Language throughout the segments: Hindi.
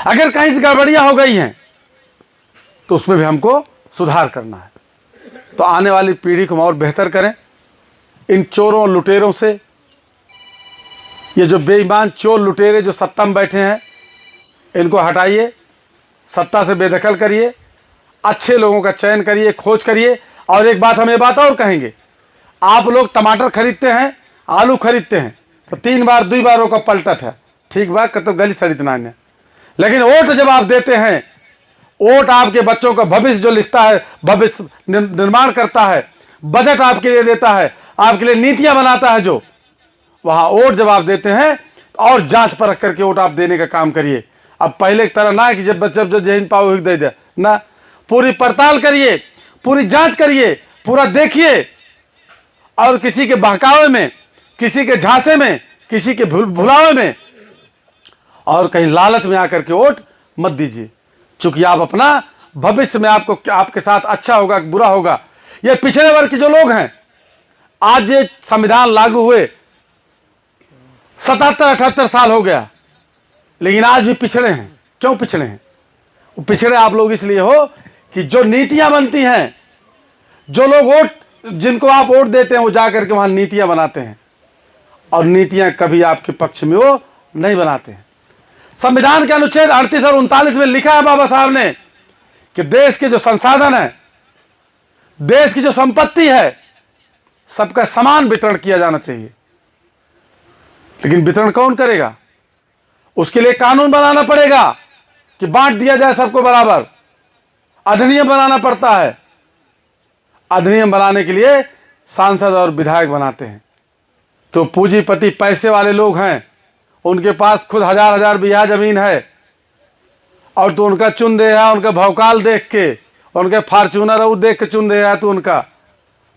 अगर कहीं से गड़बड़ियाँ हो गई हैं तो उसमें भी हमको सुधार करना है। तो आने वाली पीढ़ी को हम और बेहतर करें। इन चोरों और लुटेरों से, ये जो बेईमान चोर लुटेरे जो सत्ता में बैठे हैं, इनको हटाइए, सत्ता से बेदखल करिए, अच्छे लोगों का चयन करिए, खोज करिए। और एक बात हम ये बात और कहेंगे, आप लोग टमाटर खरीदते हैं, आलू खरीदते हैं तो 3 बार 2 बार का पलटत है, ठीक बात का तो गली सड़ितना है। लेकिन वोट जब आप देते हैं, वोट आपके बच्चों का भविष्य जो लिखता है, भविष्य निर्माण करता है, बजट आपके लिए देता है, आपके लिए नीतियां बनाता है, जो वहां वोट जब आप देते हैं और जांच परख करके वोट आप देने का काम करिए। अब पहले की तरह ना कि जब बच्चे जो जहीन पाओ दे दे ना, पूरी पड़ताल करिए, पूरी जांच करिए, पूरा देखिए। और किसी के बहकावे में, किसी के झांसे में, किसी के भुलावे में और कहीं लालच में आकर के वोट मत दीजिए, क्योंकि आप अपना भविष्य में आपको आपके साथ अच्छा होगा कि बुरा होगा। ये पिछड़े वर्ग के जो लोग हैं, आज ये संविधान लागू हुए 77-78 साल हो गया, लेकिन आज भी पिछड़े हैं। क्यों पिछड़े हैं? वो पिछड़े आप लोग इसलिए हो कि जो नीतियां बनती हैं, जो लोग वोट, जिनको आप वोट देते हैं, वो जाकर के वहां नीतियां बनाते हैं और नीतियां कभी आपके पक्ष में वो नहीं बनाते हैं। संविधान के अनुच्छेद 38 और 39 में लिखा है बाबा साहब ने कि देश के जो संसाधन है, देश की जो संपत्ति है, सबका समान वितरण किया जाना चाहिए। लेकिन वितरण कौन करेगा? उसके लिए कानून बनाना पड़ेगा कि बांट दिया जाए सबको बराबर। अधिनियम बनाना पड़ता है। अधिनियम बनाने के लिए सांसद और विधायक बनाते हैं। तो पूंजीपति पैसे वाले लोग हैं, उनके पास खुद हजार बीघा जमीन है और तो उनका चुन दे है, उनका भौकाल देख के, उनके फॉर्च्यूनर वो देख के चुन दे है तो उनका,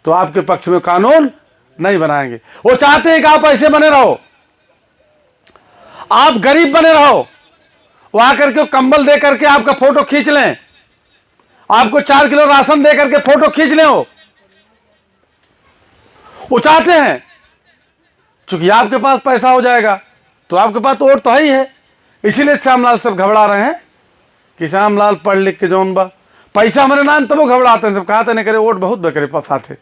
तो आपके पक्ष में कानून नहीं बनाएंगे। वो चाहते हैं कि आप ऐसे बने रहो, आप गरीब बने रहो, वो आकर के कंबल दे करके आपका फोटो खींच लें, आपको 4 किलो राशन दे करके फोटो खींच लें। वो चाहते हैं क्योंकि आपके पास पैसा हो जाएगा तो आपके पास तो वोट तो है ही है। इसीलिए श्यामलाल सब घबरा रहे हैं कि श्यामलाल पढ़ लिख के जौन बा पैसा हमारे नाम, तब वो घबराते हैं। सब कहते नहीं करे वोट बहुत बेकरे पास आते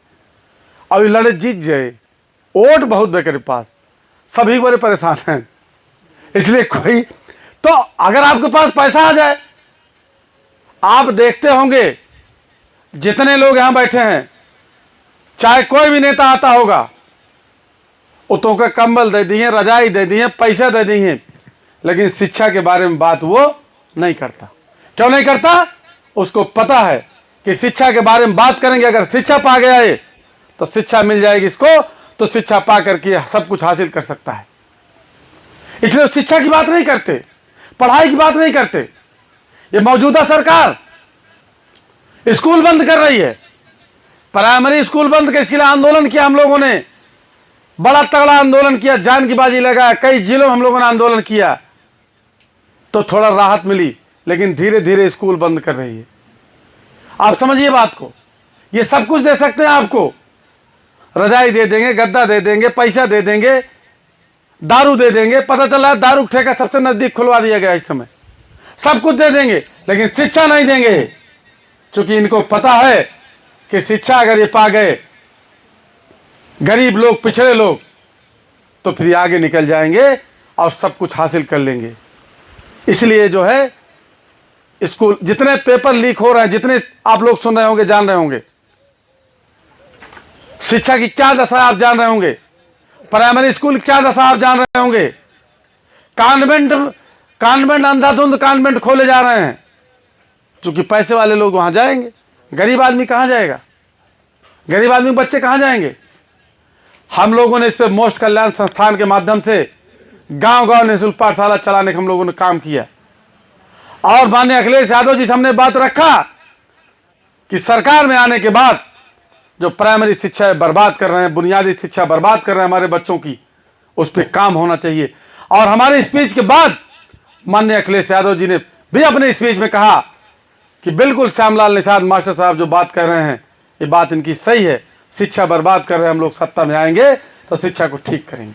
और ये लड़े जीत जाए, वोट बहुत बेकरे पास, सभी बड़े परेशान हैं। इसलिए कोई तो अगर आपके पास पैसा आ जाए, आप देखते होंगे जितने लोग यहां बैठे हैं, चाहे कोई भी नेता आता होगा, उतों का कंबल दे दिए, रजाई दे दिए, पैसा दे दिए, लेकिन शिक्षा के बारे में बात वो नहीं करता। क्यों नहीं करता? उसको पता है कि शिक्षा के बारे में बात करेंगे, अगर शिक्षा पा गया है तो शिक्षा मिल जाएगी इसको, तो शिक्षा पा करके सब कुछ हासिल कर सकता है। इसलिए शिक्षा की बात नहीं करते, पढ़ाई की बात नहीं करते। ये मौजूदा सरकार स्कूल बंद कर रही है, प्राइमरी स्कूल बंद कर, इसके लिए आंदोलन किया हम लोगों ने, बड़ा तगड़ा आंदोलन किया, जान की बाजी लगाया, कई जिलों में हम लोगों ने आंदोलन किया तो थोड़ा राहत मिली, लेकिन धीरे धीरे स्कूल बंद कर रही है। आप समझिए बात को। ये सब कुछ दे सकते हैं आपको, रजाई दे देंगे, गद्दा दे देंगे, पैसा दे देंगे, दारू दे देंगे। पता चला है दारू ठेका सबसे नजदीक खुलवा दिया गया इस समय, सब कुछ दे देंगे, लेकिन शिक्षा नहीं देंगे, क्योंकि इनको पता है कि शिक्षा अगर ये पा गए, गरीब लोग, पिछड़े लोग, तो फिर आगे निकल जाएंगे और सब कुछ हासिल कर लेंगे। इसलिए जो है स्कूल, जितने पेपर लीक हो रहे हैं, जितने आप लोग सुन रहे होंगे, जान रहे होंगे, शिक्षा की क्या दशा आप जान रहे होंगे, प्राइमरी स्कूल क्या दशा आप जान रहे होंगे, कॉन्वेंट अंधाधुंध कॉन्वेंट खोले जा रहे हैं, क्योंकि पैसे वाले लोग वहां जाएंगे। गरीब आदमी कहां जाएगा? गरीब आदमी के बच्चे कहां जाएंगे? हम लोगों ने इस पर मोस्ट कल्याण संस्थान के माध्यम से गांव गांव निःशुल्क पाठशाला चलाने का हम लोगों ने काम किया और माननीय अखिलेश यादव जी से हमने बात रखा कि सरकार में आने के बाद जो प्राइमरी शिक्षा बर्बाद कर रहे हैं, बुनियादी शिक्षा बर्बाद कर रहे हैं हमारे बच्चों की, उस पर काम होना चाहिए। और हमारे स्पीच के बाद माननीय अखिलेश यादव जी ने भी अपने स्पीच में कहा कि बिल्कुल श्यामलाल निषाद मास्टर साहब जो बात कर रहे हैं, ये बात इनकी सही है, शिक्षा बर्बाद कर रहे हैं हम लोग, सत्ता में आएंगे तो शिक्षा को ठीक करेंगे।